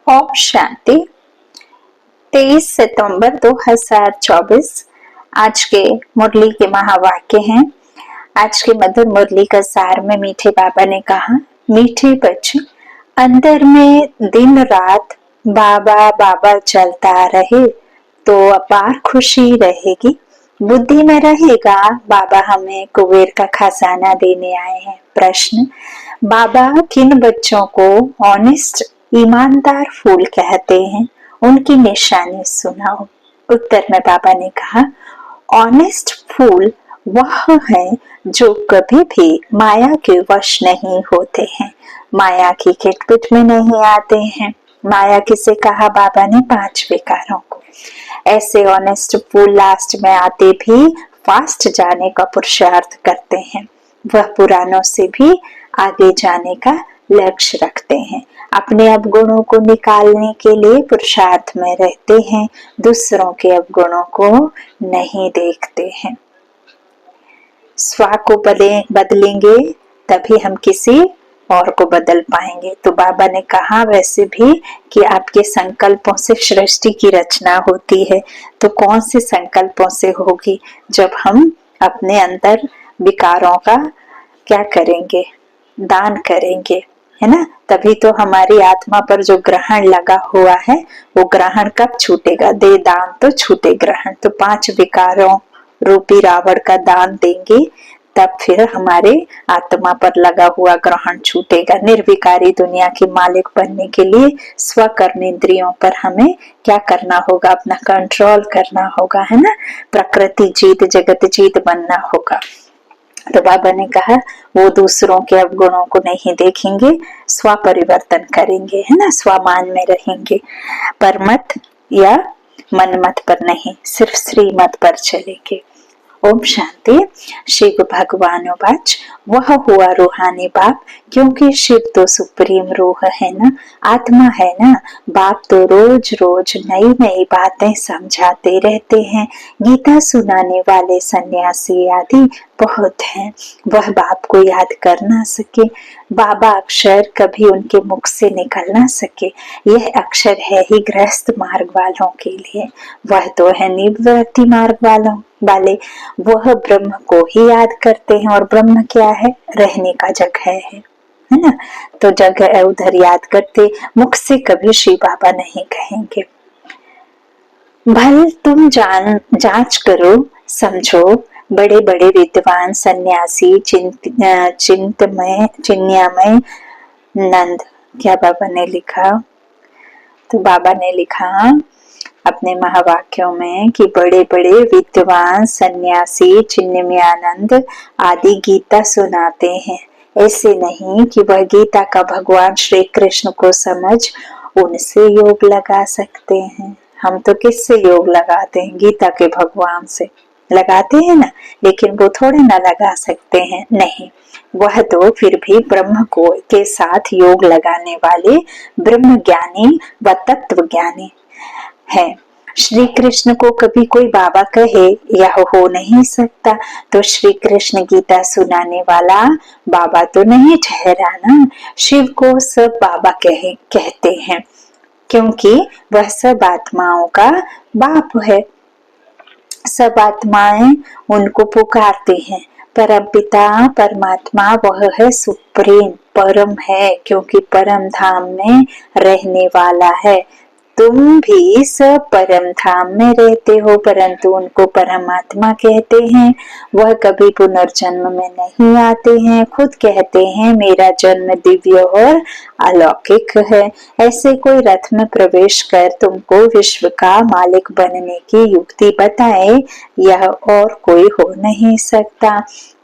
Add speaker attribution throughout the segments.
Speaker 1: ओम शांति। 23 सितंबर 2024 आज के मुरली के महावाक्य हैं। आज के मधुर मुरली का सार में मीठे बाबा ने कहा, मीठे बच्चे, अंदर में दिन रात बाबा बाबा चलता रहे तो अपार खुशी रहेगी। बुद्धि में रहेगा बाबा हमें कुबेर का खजाना देने आए हैं। प्रश्न, बाबा किन बच्चों को ऑनेस्ट ईमानदार फूल कहते हैं, उनकी निशानी सुनाओ। उत्तर में बाबा ने कहा, ऑनेस्ट फूल वह है जो कभी भी माया के वश नहीं होते हैं, माया की खिटपिट में नहीं आते हैं। माया किसे कहा बाबा ने? 5 विकारों को। ऐसे ऑनेस्ट फूल लास्ट में आते भी फास्ट जाने का पुरुषार्थ करते हैं। वह पुरानों से भी आगे जाने का लक्ष्य रखते हैं। अपने अवगुणों को निकालने के लिए पुरुषार्थ में रहते हैं, दूसरों के अवगुणों को नहीं देखते हैं। स्व को बदलेंगे तभी हम किसी और को बदल पाएंगे। तो बाबा ने कहा वैसे भी कि आपके संकल्पों से सृष्टि की रचना होती है, तो कौन से संकल्पों से होगी? जब हम अपने अंदर विकारों का क्या करेंगे? दान करेंगे, है ना? तभी तो हमारी आत्मा पर जो ग्रहण लगा हुआ है वो ग्रहण कब छूटेगा? दे दान तो छूटे ग्रहण। तो 5 विकारों रूपी रावण का दान देंगे तब फिर हमारे आत्मा पर लगा हुआ ग्रहण छूटेगा। निर्विकारी दुनिया के मालिक बनने के लिए स्वकर्मेंद्रियों पर हमें क्या करना होगा? अपना कंट्रोल करना होगा, है ना? प्रकृति जीत जगत जीत बनना होगा। तो बाबा ने कहा वो दूसरों के अवगुणों को नहीं देखेंगे, स्व परिवर्तन करेंगे, है ना? स्वमान में रहेंगे, परमत या मनमत पर नहीं, सिर्फ श्रीमत पर चलेंगे। ओम शांति। शिव भगवान वाच, वह हुआ रूहानी बाप, क्योंकि शिव तो सुप्रीम रूह है ना, आत्मा है ना। बाप तो रोज रोज नई नई बातें समझाते रहते हैं। गीता सुनाने वाले सन्यासी आदि बहुत हैं, वह बाप को याद कर ना सके। बाबा अक्षर कभी उनके मुख से निकल ना सके। यह अक्षर है ही गृहस्थ मार्ग वालों के लिए, वह तो है निवृत्ति मार्ग वाले। वह ब्रह्म को ही याद करते हैं, और ब्रह्म क्या है? रहने का जगह है ना? तो जगह उधर याद करते, मुख से कभी श्री बाबा नहीं कहेंगे। भल तुम जांच करो, समझो, बड़े बड़े विद्वान सन्यासी चिन्मय नंद, क्या बाबा ने लिखा? तो बाबा ने लिखा अपने महावाक्यों में कि बड़े बड़े विद्वान सन्यासी चिन्मयानंद आदि गीता सुनाते हैं। ऐसे नहीं कि वह गीता का भगवान श्री कृष्ण को समझ उनसे योग लगा सकते हैं। हम तो किससे योग लगाते हैं? गीता के भगवान से लगाते हैं ना, लेकिन वो थोड़े ना लगा सकते हैं। नहीं, वह तो फिर भी ब्रह्म को के साथ योग लगाने वाले ब्रह्म ज्ञानी व तत्व ज्ञानी है। श्री कृष्ण को कभी कोई बाबा कहे यह हो नहीं सकता, तो श्री कृष्ण गीता सुनाने वाला बाबा तो नहीं ठहरा ना। शिव को सब बाबा कहते हैं, क्योंकि वह सब आत्माओं का बाप है। सब आत्माएं उनको पुकारते हैं। परम पिता परमात्मा वह है सुप्रीम, परम है, क्योंकि परम धाम में रहने वाला है। तुम भी सब परम धाम में रहते हो, परंतु उनको परमात्मा कहते हैं। वह कभी पुनर्जन्म में नहीं आते हैं। खुद कहते हैं मेरा जन्म दिव्य और अलौकिक है। ऐसे कोई रथ में प्रवेश कर तुमको विश्व का मालिक बनने की युक्ति बताए, यह और कोई हो नहीं सकता।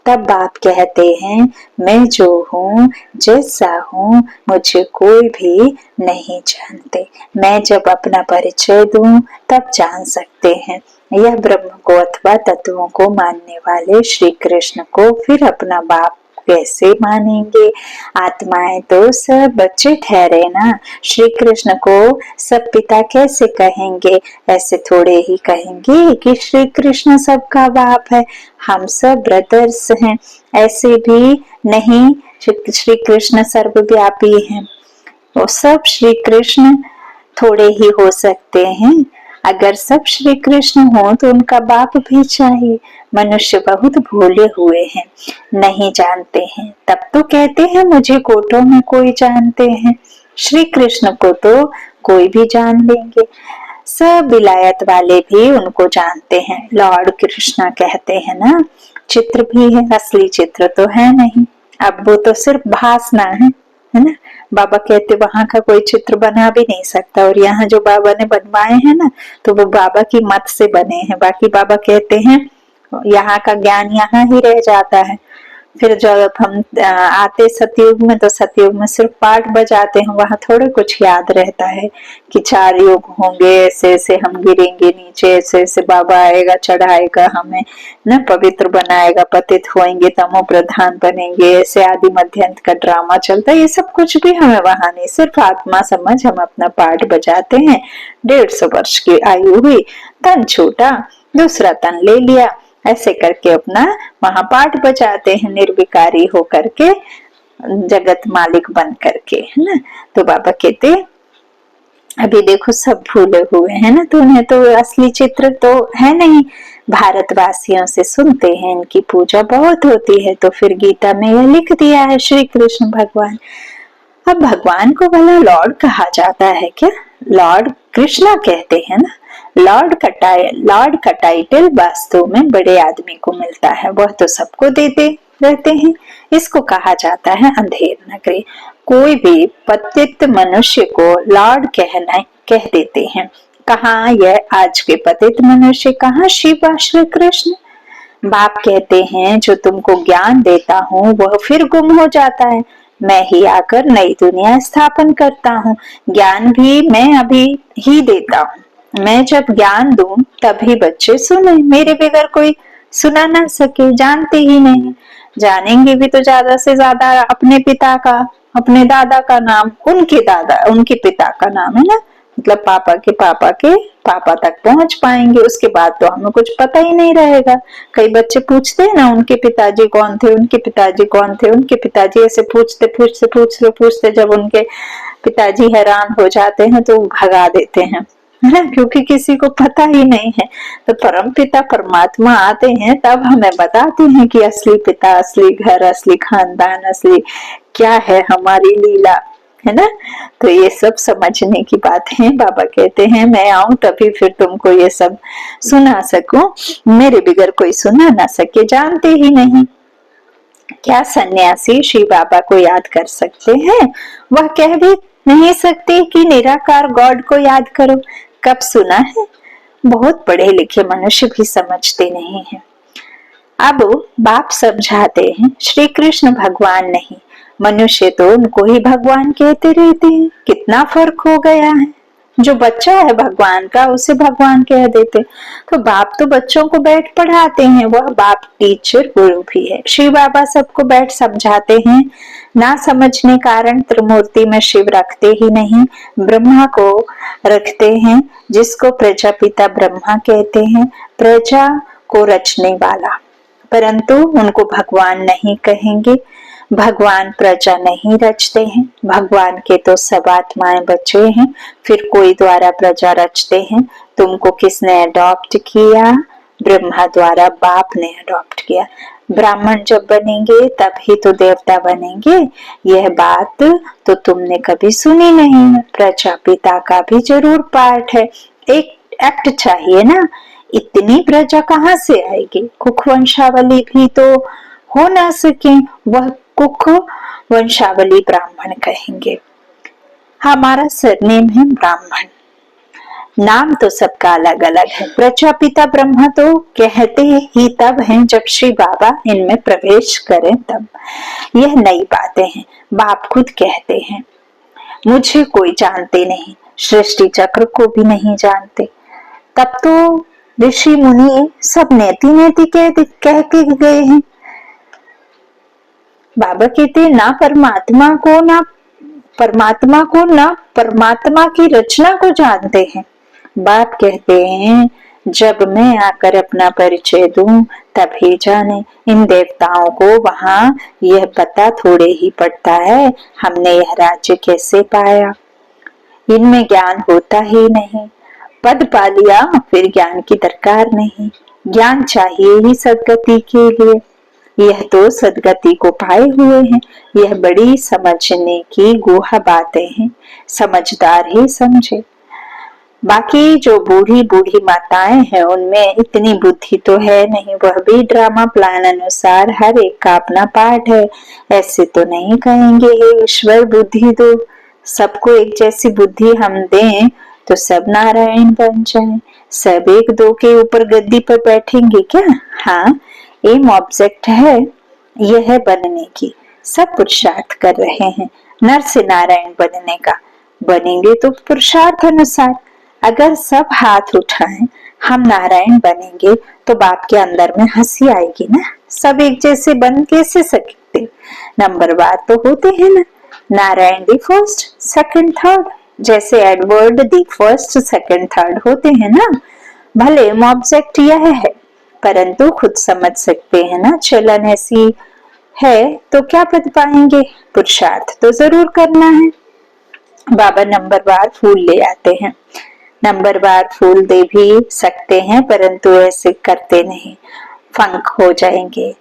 Speaker 1: तब बाप कहते हैं मैं जो हूँ जैसा हूँ मुझे कोई भी नहीं जानते। मैं जब अपना परिचय दूं तब जान सकते हैं। यह ब्रह्म को अथवा तत्वों को मानने वाले श्री कृष्ण को फिर अपना बाप कैसे मानेंगे? आत्माएं तो सब बच्चे ठहरे ना, श्री कृष्ण को सब पिता कैसे कहेंगे? ऐसे थोड़े ही कहेंगे कि श्री कृष्ण सबका बाप है, हम सब ब्रदर्स हैं। ऐसे भी नहीं, श्री कृष्ण सर्वव्यापी हैं। वो सब श्री कृष्ण थोड़े ही हो सकते हैं। अगर सब श्री कृष्ण हो तो उनका बाप भी चाहिए। मनुष्य बहुत भोले हुए हैं, नहीं जानते हैं, तब तो कहते हैं मुझे कोटों में कोई जानते हैं। श्री कृष्ण को तो कोई भी जान लेंगे, सब विलायत वाले भी उनको जानते हैं। लॉर्ड कृष्णा कहते हैं ना, चित्र भी है, असली चित्र तो है नहीं। अब वो तो सिर्फ भासना है ना। बाबा कहते वहां का कोई चित्र बना भी नहीं सकता, और यहाँ जो बाबा ने बनवाए हैं ना, तो वो बाबा की मत से बने हैं। बाकी बाबा कहते हैं यहाँ का ज्ञान यहाँ ही रह जाता है। फिर जब हम आते सतयुग में, तो सतयुग में सिर्फ पाठ बजाते हैं, वहां थोड़े कुछ याद रहता है कि 4 युग होंगे, ऐसे ऐसे हम गिरेंगे नीचे, ऐसे ऐसे बाबा आएगा, चढ़ाएगा हमें, न पवित्र बनाएगा, पतित होएंगे, तमो प्रधान बनेंगे, ऐसे आदि मध्य अंत का ड्रामा चलता है। ये सब कुछ भी हमें वहां नहीं, सिर्फ आत्मा समझ हम अपना पाठ बजाते हैं। 150 वर्ष की आयु हुई, तन छूटा, दूसरा तन ले लिया, ऐसे करके अपना महापाठ बजाते हैं, निर्विकारी होकर के, जगत मालिक बन करके, है ना। तो बाबा कहते अभी देखो सब भूले हुए हैं ना, तो उन्हें तो असली चित्र तो है नहीं। भारतवासियों से सुनते हैं इनकी पूजा बहुत होती है, तो फिर गीता में यह लिख दिया है श्री कृष्ण भगवान। अब भगवान को भला लॉर्ड कहा जाता है क्या? लॉर्ड कृष्णा कहते हैं ना। लॉर्ड का टाइटल वास्तव में बड़े आदमी को मिलता है, वह तो सबको देते रहते हैं। इसको कहा जाता है अंधेर नगरी। कोई भी पतित मनुष्य को लॉर्ड कह देते हैं। कहाँ यह आज के पतित मनुष्य, कहाँ शिव श्री कृष्ण। बाप कहते हैं जो तुमको ज्ञान देता हूँ वह फिर गुम हो जाता है, मैं ही आकर नई दुनिया स्थापन करता हूँ। ज्ञान भी मैं अभी ही देता हूँ। मैं जब ज्ञान दूं तभी बच्चे सुने, मेरे बगैर कोई सुना ना सके, जानते ही नहीं। जानेंगे भी तो ज्यादा से ज्यादा अपने पिता का, अपने दादा का नाम, उनके पिता का नाम, है ना। मतलब पापा के पापा तक पहुंच पाएंगे, उसके बाद तो हमें कुछ पता ही नहीं रहेगा। कई बच्चे पूछते हैं ना उनके पिताजी कौन थे, उनके पिताजी कौन थे, उनके पिताजी, ऐसे पूछते जब उनके पिताजी हैरान हो जाते हैं तो भगा देते हैं, है ना, क्योंकि किसी को पता ही नहीं है। तो परम पिता परमात्मा आते हैं तब हमें बताते हैं कि असली पिता, असली घर, असली खानदान, असली क्या है हमारी लीला, है ना। तो ये सब समझने की बात है। बाबा कहते हैं मैं आऊं तभी फिर तुमको ये सब सुना सकूं, मेरे बगैर कोई सुना ना सके, जानते ही नहीं। क्या सन्यासी श्री बाबा को याद कर सकते हैं? वह कह भी नहीं सकते कि निराकार गॉड को याद करो। कब सुना है? बहुत पढ़े लिखे मनुष्य भी समझते नहीं है। अब बाप समझाते हैं श्री कृष्ण भगवान नहीं, मनुष्य तो उनको ही भगवान कहते रहते हैं। कितना फर्क हो गया है। जो बच्चा है भगवान का उसे भगवान कह देते। तो बाप तो बच्चों को बैठ पढ़ाते हैं, वह बाप टीचर गुरु भी है। शिव बाबा सबको बैठ समझाते हैं। ना समझने कारण त्रिमूर्ति में शिव रखते ही नहीं, ब्रह्मा को रखते हैं, जिसको प्रजापिता ब्रह्मा कहते हैं, प्रजा को रचने वाला। परंतु उनको भगवान नहीं कहेंगे। भगवान प्रजा नहीं रचते हैं, भगवान के तो सब आत्माएं बच्चे हैं, फिर कोई द्वारा प्रजा रचते हैं। तुमको किसने अडॉप्ट किया? ब्रह्मा द्वारा बाप ने अडॉप्ट किया। ब्राह्मण जब बनेंगे तभी तो देवता बनेंगे, यह बात तो तुमने कभी सुनी नहीं है। प्रजापिता का भी जरूर पार्ट है, एक एक्ट चाहिए ना। इतनी प्रजा कहाँ से आएगी? कुख वंशावली भी तो हो ना सके, वह कुख वंशावली ब्राह्मण कहेंगे। हमारा सरनेम है ब्राह्मण, नाम तो सबका अलग अलग है। प्रजापिता ब्रह्मा तो कहते ही तब हैं जब श्री बाबा इनमें प्रवेश करें तब। यह नई बातें हैं। बाप खुद कहते हैं मुझे कोई जानते नहीं, सृष्टि चक्र को भी नहीं जानते। तब तो ऋषि मुनि सब नेति नेति कह के गए हैं। बाबा कहते ना परमात्मा को ना परमात्मा की रचना को जानते हैं। बाप कहते हैं जब मैं आकर अपना परिचय दूं तभी जाने। इन देवताओं को वहां यह पता थोड़े ही पड़ता है हमने यह राज्य कैसे पाया। इनमें ज्ञान होता ही नहीं। पद पा लिया फिर ज्ञान की दरकार नहीं। ज्ञान चाहिए ही सदगति के लिए। यह तो सदगति को पाए हुए हैं। यह बड़ी समझने की गुहा बातें हैं, समझदार ही समझे। बाकी जो बूढ़ी बूढ़ी माताएं हैं उनमें इतनी बुद्धि तो है नहीं, वह भी ड्रामा प्लान अनुसार हर एक का अपना पार्ट है। ऐसे तो नहीं कहेंगे हे ईश्वर बुद्धि दो। सबको एक जैसी बुद्धि हम दें तो सब नारायण बन जाएं। सब एक दो के ऊपर गद्दी पर बैठेंगे क्या? हाँ, एम ऑब्जेक्ट है यह बनने की। सब पुरुषार्थ कर रहे हैं नर से नारायण बनने का। बनेंगे तो पुरुषार्थ अनुसार। अगर सब हाथ उठाएं हम नारायण बनेंगे तो बाप के अंदर में हंसी आएगी ना। सब एक जैसे बन कैसे सकते? नंबरवार तो होते हैं ना। Narayan the first second third, जैसे Edward the first second third होते हैं ना। भले ऑब्जेक्ट यह है परंतु खुद समझ सकते हैं ना, चलन ऐसी है तो क्या पद पाएंगे? पुरुषार्थ तो जरूर करना है। बाबा नंबरवार फूल ले आते हैं। नंबरवार फूल दे भी सकते हैं परंतु ऐसे करते नहीं, फंक हो जाएंगे।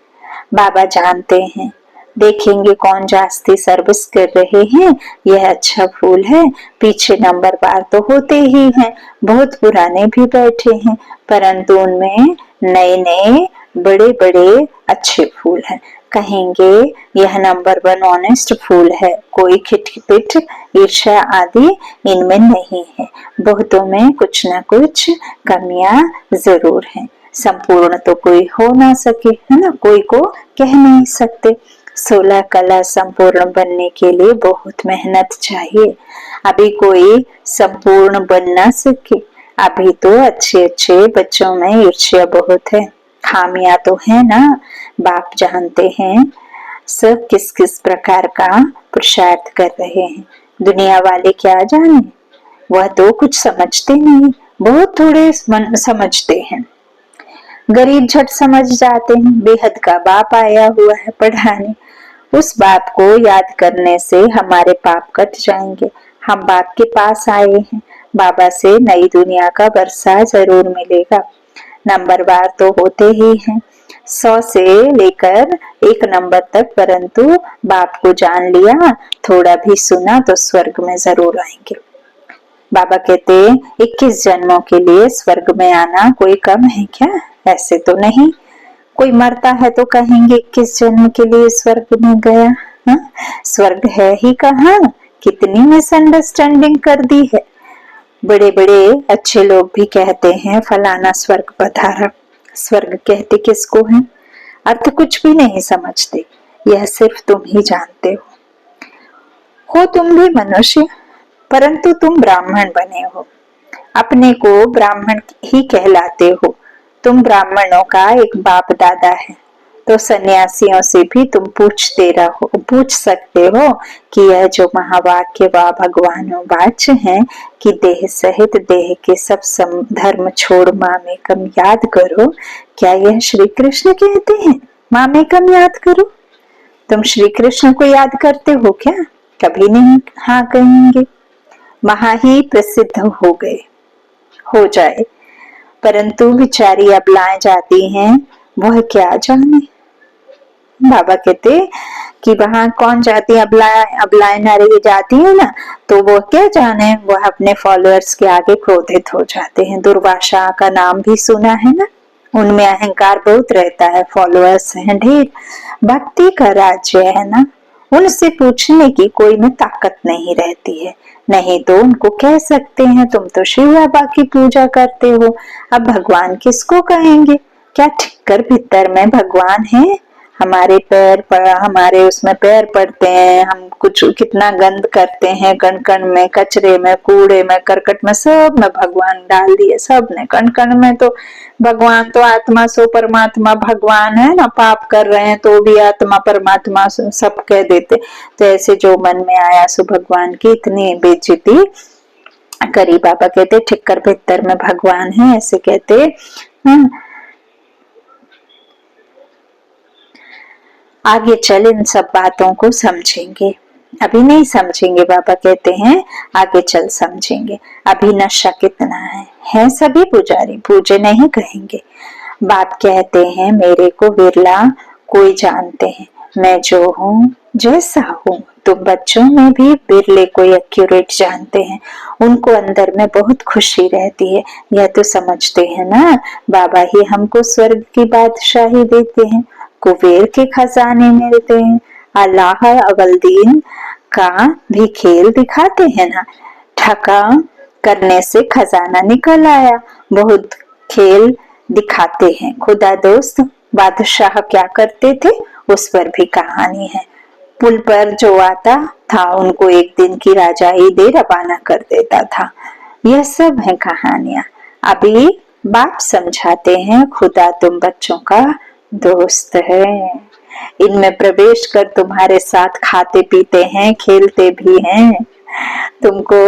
Speaker 1: बाबा जानते हैं, देखेंगे कौन जास्ती सर्विस कर रहे हैं। यह अच्छा फूल है। पीछे नंबरवार तो होते ही हैं, बहुत पुराने भी बैठे हैं परंतु उनमें नए नए बड़े बड़े अच्छे फूल हैं। कहेंगे यह नंबर 1 ऑनेस्ट फूल है। कोई खिटपिट ईर्ष्या आदि इनमें नहीं है। बहुतों में कुछ न कुछ कमियां जरूर हैं। संपूर्ण तो कोई हो ना सके, है ना, कोई को कह नहीं सकते। 16 कला संपूर्ण बनने के लिए बहुत मेहनत चाहिए। अभी कोई संपूर्ण बन ना सके। अभी तो अच्छे अच्छे बच्चों में ईर्ष्या बहुत है, खामियां तो है ना। बाप जानते हैं सब किस किस प्रकार का पुरुषार्थ कर रहे हैं। दुनिया वाले क्या जाने, वह तो कुछ समझते नहीं, बहुत थोड़े समझते हैं। गरीब झट समझ जाते हैं। बेहद का बाप आया हुआ है पढ़ाने। उस बाप को याद करने से हमारे पाप कट जाएंगे। हम बाप के पास आए हैं। बाबा से नई दुनिया का वर्षा जरूर मिलेगा। नंबरवार तो होते ही हैं 100 से लेकर 1 नंबर तक, परंतु बाप को जान लिया, थोड़ा भी सुना तो स्वर्ग में जरूर आएंगे। बाबा कहते 21 जन्मों के लिए स्वर्ग में आना कोई कम है क्या? ऐसे तो नहीं। कोई मरता है तो कहेंगे 21 जन्म के लिए स्वर्ग में गया। हा? स्वर्ग है ही कहाँ? कितनी मिसअंडरस्टैंडिंग कर दी है। बड़े बड़े अच्छे लोग भी कहते हैं फलाना स्वर्ग पधारा। स्वर्ग कहते किसको है? अर्थ कुछ भी नहीं समझते। यह सिर्फ तुम ही जानते हो तुम भी मनुष्य, परंतु तुम ब्राह्मण बने हो। अपने को ब्राह्मण ही कहलाते हो। तुम ब्राह्मणों का एक बाप दादा है तो सन्यासियों से भी तुम पूछ सकते हो कि यह जो महावाक्य वा भगवानो वाच्य है कि देह सहित देह के सब धर्म छोड़ मामेकम याद करो, क्या यह श्री कृष्ण कहते हैं? मामेकम याद करो। तुम श्री कृष्ण को याद करते हो क्या? कभी नहीं हाँ कहेंगे। महा ही प्रसिद्ध हो जाए परंतु बेचारी अबलाएं जाती हैं, वह क्या जाने। बाबा कहते कि वहां कौन जाती है, अबलाएं नारी जाती है ना, तो वो क्या जाने, वह अपने फॉलोअर्स के आगे क्रोधित हो जाते हैं। दुर्वासा का नाम भी सुना है ना, उनमें अहंकार बहुत रहता है, फॉलोअर्स हैं ढेर। भक्ति का राज्य है ना, उनसे पूछने की कोई में ताकत नहीं रहती है। नहीं तो उनको कह सकते हैं तुम तो शिव बाबा की पूजा करते हो, अब भगवान किसको कहेंगे? क्या ठिक्कर भीतर में भगवान है? हमारे हमारे उसमें पैर पड़ते हैं, हम कुछ कितना गंद करते हैं, कण कण में, कचरे में, कूड़े में, करकट में, सब में भगवान डाल दिए। सब ने कण कण में तो भगवान, तो आत्मा सो परमात्मा भगवान है ना। पाप कर रहे हैं तो भी आत्मा परमात्मा सब कह देते। तो ऐसे जो मन में आया सो भगवान की इतनी बेइज्जती करी। बाबा कहते ठिक्कर भीतर में भगवान है, ऐसे कहते। आगे चल इन सब बातों को समझेंगे। अभी नहीं समझेंगे, बाबा कहते हैं आगे चल समझेंगे। अभी नशा कितना है सभी पुजारी, पूजे नहीं कहेंगे। बाप कहते हैं मेरे को विरला कोई जानते हैं, मैं जो हूँ जैसा हूँ। तो बच्चों में भी बिरले कोई एक्यूरेट जानते हैं, उनको अंदर में बहुत खुशी रहती है। यह तो समझते हैं ना बाबा ही हमको स्वर्ग की बादशाही देते हैं, कुबेर के खजाने मिलते हैं, अल्लाह अवलदीन का भी खेल दिखाते हैं ना। ठका करने से खजाना निकल आया, बहुत खेल दिखाते हैं। खुदा दोस्त बादशाह क्या करते थे उस पर भी कहानी है। पुल पर जो आता था उनको एक दिन की रजाई दे रवाना कर देता था। यह सब है कहानियां। अभी बाप समझाते हैं खुदा तुम बच्चों का दोस्त है, इनमें प्रवेश कर तुम्हारे साथ खाते पीते हैं, खेलते भी हैं, तुमको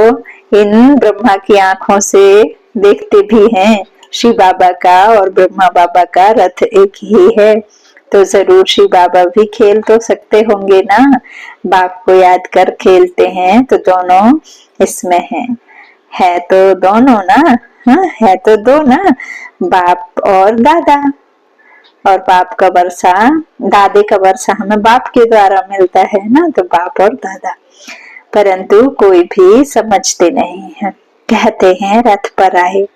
Speaker 1: इन ब्रह्मा की आंखों से देखते भी हैं। शिव बाबा का और ब्रह्मा बाबा का रथ एक ही है, तो जरूर शिव बाबा भी खेल तो सकते होंगे ना। बाप को याद कर खेलते हैं तो दोनों इसमें है तो दोनों ना। हाँ है तो दो ना, बाप और दादा। और बाप का वर्षा, दादे का वर्षा हमें बाप के द्वारा मिलता है ना, तो बाप और दादा। परंतु कोई भी समझते नहीं है, कहते हैं रथ पर आए,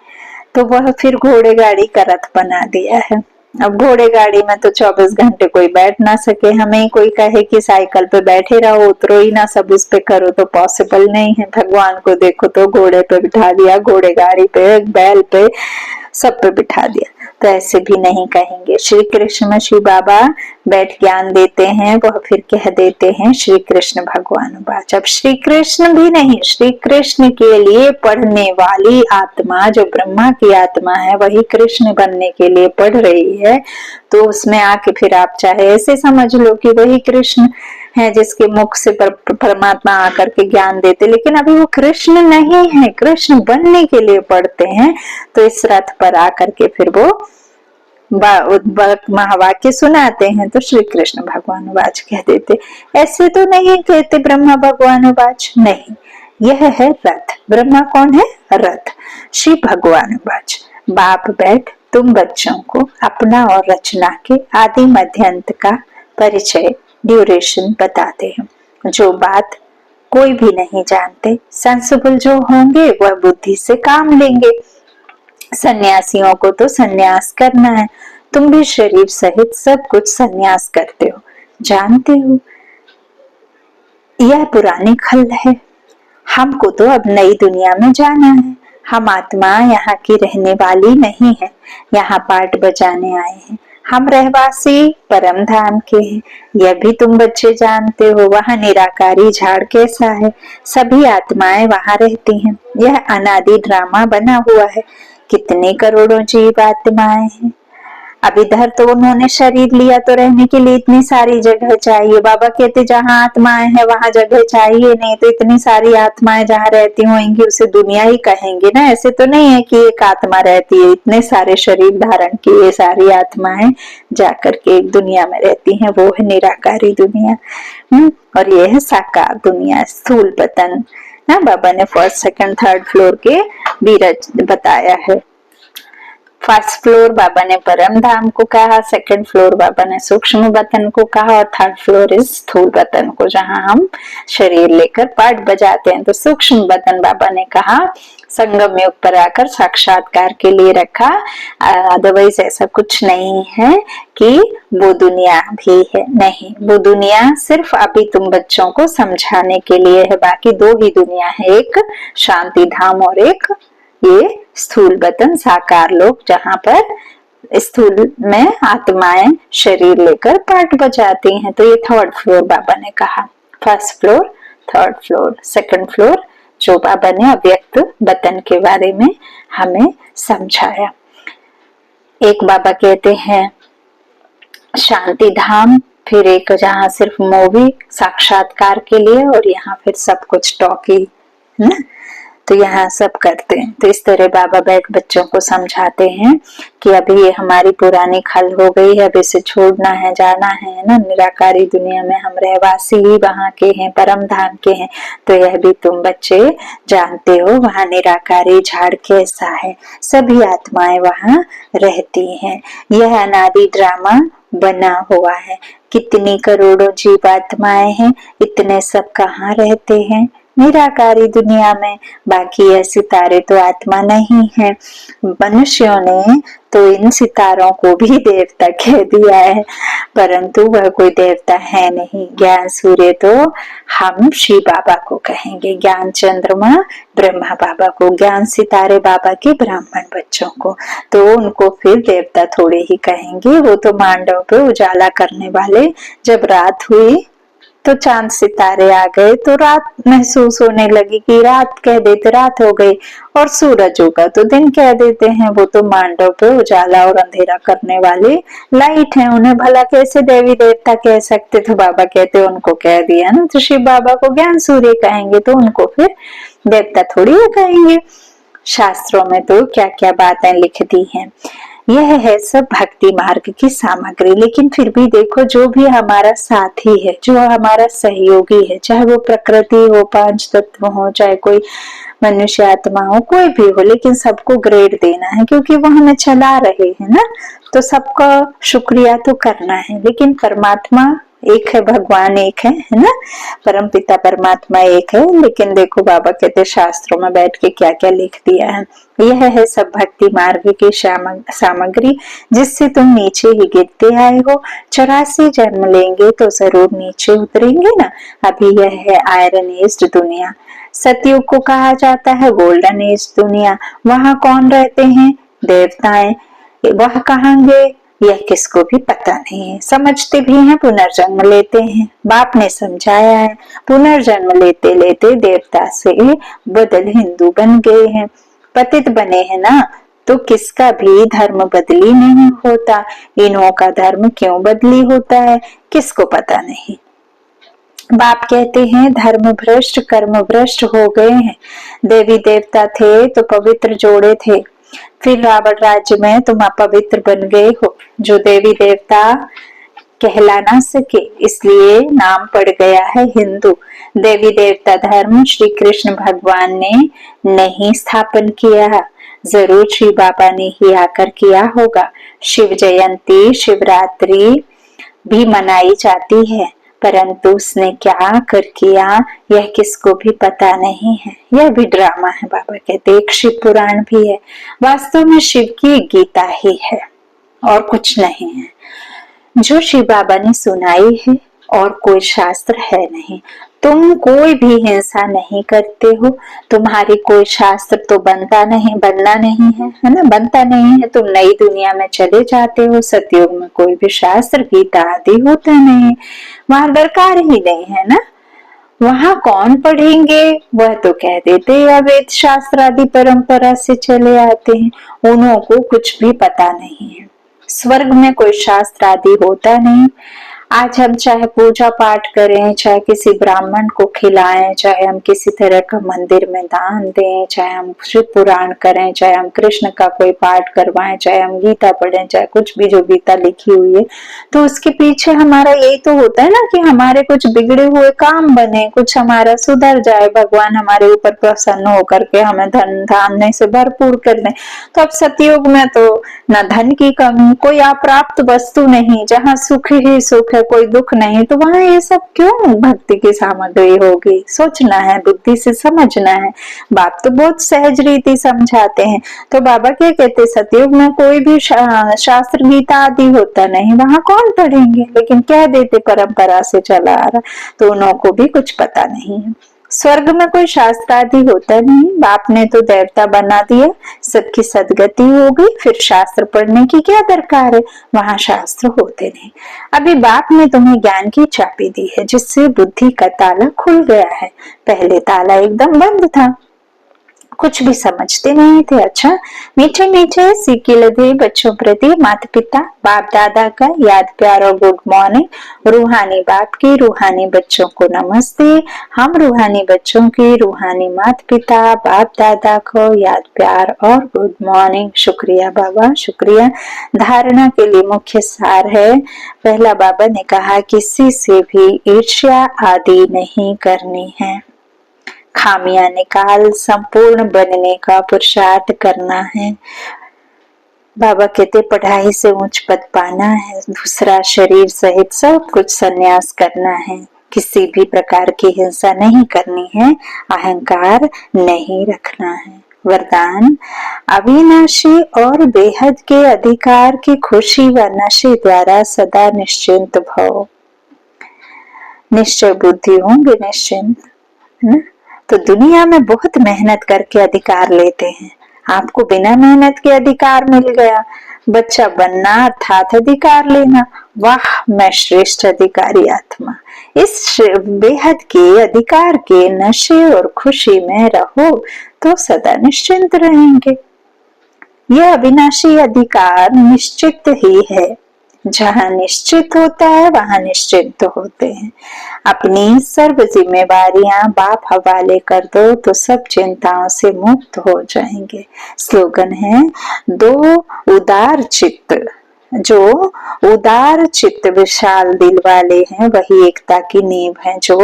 Speaker 1: तो वह फिर घोड़े गाड़ी का रथ बना दिया है। अब घोड़े गाड़ी में तो 24 घंटे कोई बैठ ना सके, हमें कोई कहे कि साइकिल पे बैठे रहो, उतरो ही ना, सब उस पे करो, तो पॉसिबल नहीं है। भगवान को देखो तो घोड़े पे बिठा दिया, घोड़े गाड़ी पे, बैल पे, सब पे बिठा दिया, तो ऐसे भी नहीं कहेंगे। श्री कृष्ण में श्री बाबा बैठ ज्ञान देते हैं, वह फिर कह देते हैं श्री कृष्ण भगवान वाच। अब श्री कृष्ण भी नहीं, श्री कृष्ण के लिए पढ़ने वाली आत्मा जो ब्रह्मा की आत्मा है वही कृष्ण बनने के लिए पढ़ रही है, तो उसमें आके फिर आप चाहे ऐसे समझ लो कि वही कृष्ण है जिसके मुख से परमात्मा आकर के ज्ञान देते, लेकिन अभी वो कृष्ण नहीं है, कृष्ण बनने के लिए पढ़ते हैं। तो इस रथ पर आकर के फिर वो महावाक्य सुनाते हैं, तो श्री कृष्ण भगवान वाच कह देते। ऐसे तो नहीं कहते ब्रह्मा भगवान वाच, नहीं, यह है रथ। ब्रह्मा कौन है? रथ। श्री भगवान वाच, बाप बैठ तुम बच्चों को अपना और रचना के आदि मध्य अंत का परिचय, ड्यूरेशन बताते हैं। जो बात कोई भी नहीं जानते, सेंसिबल जो होंगे वह बुद्धि से काम लेंगे। सन्यासियों को तो सन्यास करना है, तुम भी शरीर सहित सब कुछ सन्यास करते हो, जानते हो। यह पुरानी खल है, हमको तो अब नई दुनिया में जाना है। हम आत्मा यहाँ की रहने वाली नहीं है, यहाँ पाठ बजाने आए हैं। हम रहवासी परम धाम के हैं, यह भी तुम बच्चे जानते हो। वहाँ निराकारी झाड़ कैसा है, सभी आत्माएं वहाँ रहती हैं। यह अनादि ड्रामा बना हुआ है, कितने करोड़ों जीव आत्माएं हैं। अब इधर तो उन्होंने शरीर लिया तो रहने के लिए इतनी सारी जगह चाहिए। बाबा कहते जहाँ आत्माएं हैं वहां जगह चाहिए नहीं, तो इतनी सारी आत्माएं जहाँ रहती होंगी उसे दुनिया ही कहेंगे ना। ऐसे तो नहीं है कि एक आत्मा रहती है, इतने सारे शरीर धारण किए सारी आत्माएं जाकर के एक दुनिया में रहती हैं, वो है निराकारी दुनिया। और ये है साकार दुनिया, स्थूल पतन ना। बाबा ने फर्स्ट सेकंड थर्ड फ्लोर के भी बताया है। फर्स्ट फ्लोर बाबा ने परम धाम को कहा, सेकंड फ्लोर बाबा ने सूक्ष्म वतन को कहा, और थर्ड फ्लोर इस स्थूल वतन को, जहां हम शरीर लेकर पाठ बजाते हैं। तो सूक्ष्म वतन बाबा ने कहा संगम युग पर आकर साक्षात्कार के लिए रखा, अदरवाइज ऐसा कुछ नहीं है कि वो दुनिया भी है, नहीं, वो दुनिया सिर्फ अभी तुम बच्चों को समझाने के लिए है। बाकी दो ही दुनिया है, एक शांति धाम और एक ये स्थूल वतन साकार लोक, जहां पर स्थूल में आत्माएं शरीर लेकर पाठ बजाती हैं। तो ये थर्ड फ्लोर बाबा ने कहा। First floor, third floor, second floor, जो बाबा ने अव्यक्त वतन के बारे में हमें समझाया। एक बाबा कहते हैं शांति धाम, फिर एक जहां सिर्फ मूवी साक्षात्कार के लिए, और यहाँ फिर सब कुछ टॉकी, तो यहाँ सब करते हैं। तो इस तरह बाबा बैठ बच्चों को समझाते हैं कि अभी ये हमारी पुरानी खल हो गई है, अब इसे छोड़ना है, जाना है ना। निराकारी दुनिया में हम रहवासी ही वहाँ के हैं, परम धाम के हैं। तो यह भी तुम बच्चे जानते हो, वहाँ निराकारी झाड़ कैसा है, सभी आत्माएं वहाँ रहती हैं। यह अनादि ड्रामा बना हुआ है। कितनी करोड़ों जीवात्माएं हैं, इतने सब कहाँ रहते हैं? निराकारी दुनिया में। बाकी ये सितारे तो आत्मा नहीं है। मनुष्यों ने तो इन सितारों को भी देवता कह दिया है, परंतु वह कोई देवता है नहीं। ज्ञान सूर्य तो हम शिव बाबा को कहेंगे, ज्ञान चंद्रमा ब्रह्मा बाबा को, ज्ञान सितारे बाबा के ब्राह्मण बच्चों को, तो उनको फिर देवता थोड़े ही कहेंगे। वो तो मांडव पे उजाला करने वाले, जब रात हुई तो चांद सितारे आ गए तो रात महसूस होने लगी कि रात कह देते रात हो गई, और सूरज उगा तो दिन कह देते हैं। वो तो मांडव पे उजाला और अंधेरा करने वाले लाइट है, उन्हें भला कैसे देवी देवता कह सकते? तो बाबा कहते उनको कह दिया ना, तो शिव बाबा को ज्ञान सूर्य कहेंगे, तो उनको फिर देवता थोड़ी कहेंगे। शास्त्रों में तो क्या क्या बातें लिख दी हैं। यह है सब भक्ति मार्ग की सामग्री। लेकिन फिर भी देखो, जो भी हमारा साथी है, जो हमारा सहयोगी है, चाहे वो प्रकृति हो, पांच तत्व हो, चाहे कोई मनुष्य आत्मा हो, कोई भी हो, लेकिन सबको ग्रेड देना है, क्योंकि वो हमें चला रहे हैं ना। तो सबका शुक्रिया तो करना है। लेकिन परमात्मा एक है, भगवान एक है ना, परम पिता परमात्मा एक है। लेकिन देखो बाबा कहते शास्त्रों में बैठ के क्या क्या लिख दिया है। यह है सब भक्ति मार्ग की सामग्री, जिससे तुम नीचे ही गिरते आए हो। 84 जन्म लेंगे तो जरूर नीचे उतरेंगे ना। अभी यह है आयरन एज दुनिया, सतयुग को कहा जाता है गोल्डन एज दुनिया। वहाँ कौन रहते हैं? देवताएं। वह कहाँ गए? यह किसको भी पता नहीं है। समझते भी हैं, पुनर्जन्म लेते हैं। बाप ने समझाया है, पुनर्जन्म लेते लेते देवता से बदल हिंदू बन गए हैं, पतित बने हैं ना। तो किसका भी धर्म बदली नहीं होता। इन्हों का धर्म क्यों बदली होता है, किसको पता नहीं। बाप कहते हैं धर्म भ्रष्ट कर्म भ्रष्ट हो गए हैं। देवी देवता थे तो पवित्र जोड़े थे, फिर रावण राज्य में तुम अपवित्र बन गए हो, जो देवी देवता कहला ना सके, इसलिए नाम पड़ गया है हिंदू। देवी देवता धर्म श्री कृष्ण भगवान ने नहीं स्थापन किया, जरूर श्री बाबा ने ही आकर किया होगा। शिव जयंती शिवरात्रि भी मनाई जाती है, परंतु उसने क्या कर किया यह किसको भी पता नहीं है। यह भी ड्रामा है। बाबा कहते एक शिव पुराण भी है, वास्तव में शिव की गीता ही है और कुछ नहीं है, जो शिव बाबा ने सुनाई है, और कोई शास्त्र है नहीं। तुम कोई भी हिंसा नहीं करते हो, तुम्हारी कोई शास्त्र तो बनता नहीं, बनना नहीं है ना, बनता नहीं है। तुम नई दुनिया में चले जाते हो, सतयुग में कोई भी शास्त्र गीता आदि होता नहीं, वहां दरकार ही नहीं है ना। वहां कौन पढ़ेंगे? वह तो कह देते वेद शास्त्र आदि परंपरा से चले आते हैं, उन्हों को कुछ भी पता नहीं है। स्वर्ग में कोई शास्त्र आदि होता नहीं। आज हम चाहे पूजा पाठ करें, चाहे किसी ब्राह्मण को खिलाएं, चाहे हम किसी तरह का मंदिर में दान दें, चाहे हम शिव पुराण करें, चाहे हम कृष्ण का कोई पाठ करवाएं, चाहे हम गीता पढ़ें, चाहे कुछ भी जो गीता लिखी हुई है, तो उसके पीछे हमारा यही तो होता है ना कि हमारे कुछ बिगड़े हुए काम बने, कुछ हमारा सुधर जाए, भगवान हमारे ऊपर प्रसन्न होकर के हमें धन धान्य से भरपूर कर दे। तो अब सतयुग में तो न धन की कमी, कोई अप्राप्त वस्तु नहीं, जहाँ सुख ही सुख है, कोई दुख नहीं, तो वहां ये सब क्यों भक्ति की सामग्री होगी? सोचना है, बुद्धि से समझना है। बाप तो बहुत सहज रीति समझाते हैं। तो बाबा क्या कहते, सतयुग में कोई भी शास्त्र गीता आदि होता नहीं, वहां कौन पढ़ेंगे? लेकिन कह देते परंपरा से चला आ रहा, तो उन्हों को भी कुछ पता नहीं है। स्वर्ग में कोई शास्त्र आदि होता नहीं, बाप ने तो देवता बना दिया, सबकी सदगति हो गई, फिर शास्त्र पढ़ने की क्या दरकार है? वहां शास्त्र होते नहीं। अभी बाप ने तुम्हें ज्ञान की चाबी दी है, जिससे बुद्धि का ताला खुल गया है। पहले ताला एकदम बंद था, कुछ भी समझते नहीं थे। अच्छा, मीठे मीठे सीखे लगे बच्चों प्रति माता पिता बाप दादा का याद प्यार और गुड मॉर्निंग। रूहानी बाप की रूहानी बच्चों को नमस्ते। हम रूहानी बच्चों की रूहानी माता पिता बाप दादा को याद प्यार और गुड मॉर्निंग। शुक्रिया बाबा, शुक्रिया। धारणा के लिए मुख्य सार है। पहला, बाबा ने कहा किसी से भी ईर्ष्या आदि नहीं करनी है। खामियां निकाल संपूर्ण बनने का पुरुषार्थ करना है। बाबा कहते पढ़ाई से उच्च पद पाना है। दूसरा, शरीर सहित सब कुछ संन्यास करना है। किसी भी प्रकार की हिंसा नहीं करनी है। अहंकार नहीं रखना है। वरदान, अविनाशी और बेहद के अधिकार की खुशी व नशे द्वारा सदा निश्चिंत भव। निश्चय बुद्धि होंगे निश्चिंत, है ना? तो दुनिया में बहुत मेहनत करके अधिकार लेते हैं। आपको बिना मेहनत के अधिकार मिल गया। बच्चा बनना अर्थात अधिकार लेना। वाह, मैं श्रेष्ठ अधिकारी आत्मा। इस बेहद के अधिकार के नशे और खुशी में रहो तो सदा निश्चिंत रहेंगे। यह अविनाशी अधिकार निश्चित ही है। जहाँ निश्चित होता है वहां निश्चिंत होते हैं। अपनी सर्व जिम्मेवारियां बाप हवाले कर दो तो सब चिंताओं से मुक्त हो जाएंगे। स्लोगन है, दो उदार चित्त। जो उदार चित्त विशाल दिल वाले हैं वही एकता की नींव है। जो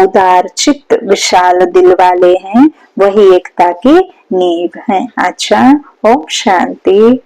Speaker 1: उदार चित्त विशाल दिल वाले हैं वही एकता की नींव है। अच्छा, ओम शांति।